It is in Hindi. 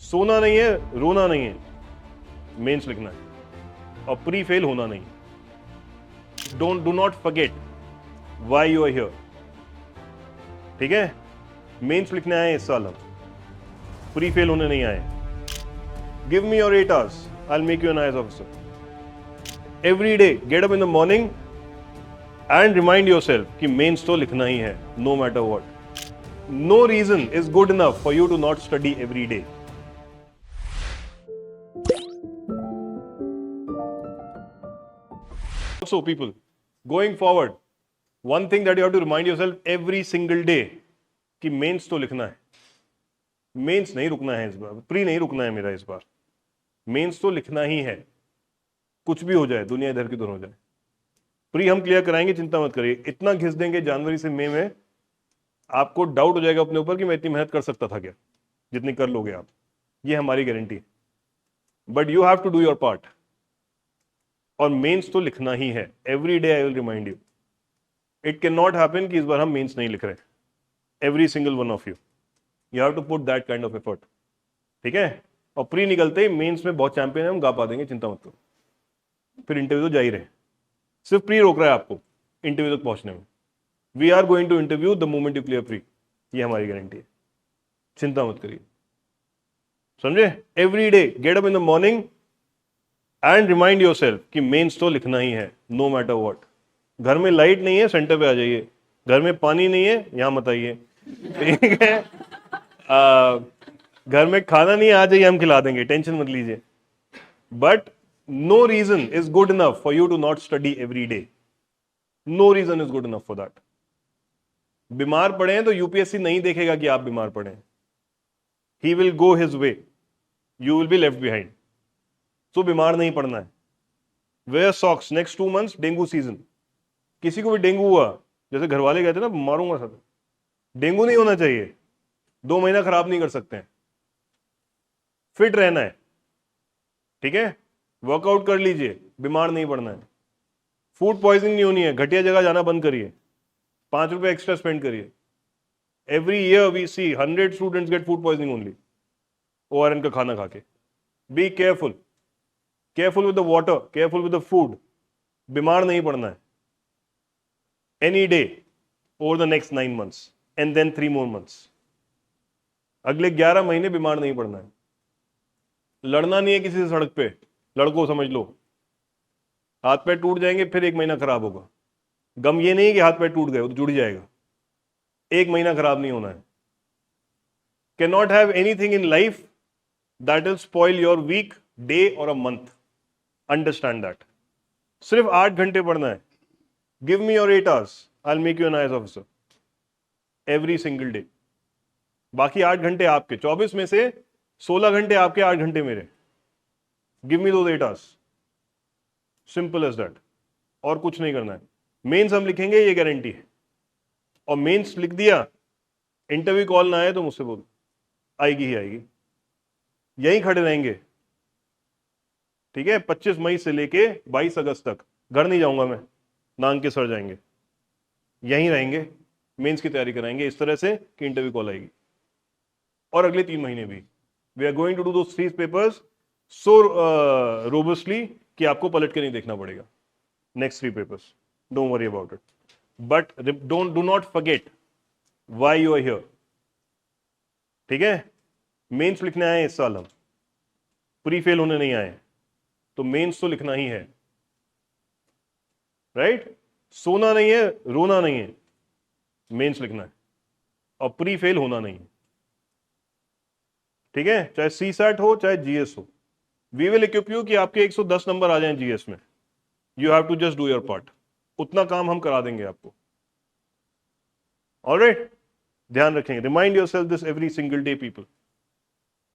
सोना नहीं है, रोना नहीं है, मेंस लिखना है और प्री फेल होना नहीं है। Do not forget why you are here. ठीक है, मेंस लिखने आए इस साल हम, प्री फेल होने नहीं आए। Give me your 8 hours, I will make you an IAS officer. Every day get up in the morning and remind yourself कि मेंस तो लिखना ही है, no matter what. No reason is good enough for you to not study every day. So people, going forward, one thing that you have to remind yourself every single day कि मेंस तो लिखना है, मेंस नहीं रुकना है इस बार, प्री नहीं रुकना है मेरा इस बार, मेंस तो लिखना ही है, कुछ भी हो जाए, दुनिया इधर की उधर हो जाए। प्री हम क्लियर कराएंगे, चिंता मत करिए। इतना घिस देंगे जनवरी से मई में, आपको डाउट हो जाएगा अपने ऊपर कि मैं इतनी मेहनत कर सकता था क्या, जितनी कर लोगे आप, ये हमारी गारंटी है। But you have to do your part, और मेंस तो लिखना ही है। Every day I will remind you, it can not happen कि इस बार हम मेंस नहीं लिख रहे। Every single one of you have to put that kind of effort. ठीक है, और प्री निकलते ही मेंस में बहुत चैंपियन है, हम गा पा देंगे, चिंता मत करो। फिर इंटरव्यू तो जा ही रहे, सिर्फ प्री रोक रहा है आपको इंटरव्यू तक पहुंचने में। We are going to interview the moment you clear pre, ये हमारी गारंटी है, चिंता मत करिए, समझे। Every day get up in the morning and remind yourself कि मेंस तो लिखना ही है, नो मैटर व्हाट। घर में लाइट नहीं है, सेंटर पे आ जाइए। घर में पानी नहीं है, यहां मत आइए। ठीक है, घर में खाना नहीं है, आ जाइए, हम खिला देंगे, टेंशन मत लीजिए। But no reason is good enough for you to not study every day. No reason is good enough for that. बीमार पड़े हैं तो यूपीएससी नहीं देखेगा कि आप बीमार पड़े हैं। He will go his way, you will be left behind. तो बीमार नहीं पड़ना है। Wear socks, next 2 months dengue season. किसी को भी डेंगू हुआ, जैसे घर वाले कहते ना मारूंगा सब, डेंगू नहीं होना चाहिए। 2 महीना खराब नहीं कर सकते हैं, फिट रहना है। ठीक है, वर्कआउट कर लीजिए, बीमार नहीं पड़ना है। फूड पॉइजनिंग नहीं होनी है, घटिया जगह जाना बंद करिए, 5 रुपए एक्स्ट्रा स्पेंड करिए। Every year we see 100 students get food poisoning only, ORN का खाना खा के। Be careful, careful with the water, careful with the food. बीमार नहीं पड़ना है any day over the next 9 months and then 3 more months। अगले 11 महीने बीमार नहीं पड़ना है। लड़ना नहीं है किसी से सड़क पे, लड़को समझ लो, हाथ पैर टूट जाएंगे, फिर 1 महीना खराब होगा। गम ये नहीं है कि हाथ पैर टूट गए, वो तो जुड़ जाएगा। 1 महीना खराब नहीं होना है। Can not have anything in life that will spoil your week, day और अ मंथ। Understand that. सिर्फ 8 घंटे पढ़ना है। Give me your 8 hours, I will make you an IAS officer. Every single day. बाकी 8 घंटे आपके, 24 में से 16 घंटे आपके, 8 घंटे मेरे। Give me those 8 hours, simple as that. और कुछ नहीं करना है। मेंस हम लिखेंगे, ये गारंटी है। और मेंस लिख दिया, इंटरव्यू कॉल ना आए तो मुझसे बोलो, आएगी ही आएगी। यहीं खड़े रहेंगे। ठीक है, 25 मई से लेके 22 अगस्त तक घर नहीं जाऊंगा मैं, नांग के सर जाएंगे, यहीं रहेंगे, मेंस की तैयारी कराएंगे इस तरह से कि इंटरव्यू कॉल आएगी। और अगले 3 महीने भी we are going to do those 3 papers so robustly कि आपको पलट के नहीं देखना पड़ेगा next 3 papers. Don't worry about it, but do not forget why you are here. ठीक है, मेंस लिखने आए इस साल हम, प्री फेल होने नहीं आए। तो मेंस तो लिखना ही है, राइट। सोना नहीं है, रोना नहीं है, मेंस लिखना है और प्री फेल होना नहीं है। ठीक है, चाहे CSAT हो चाहे GS हो, वी विल इक्विप यू कि आपके 110 नंबर आ जाएं GS में। You have to just do your part. उतना काम हम करा देंगे आपको। ऑलराइट, ध्यान रखेंगे। Remind yourself this every single day people.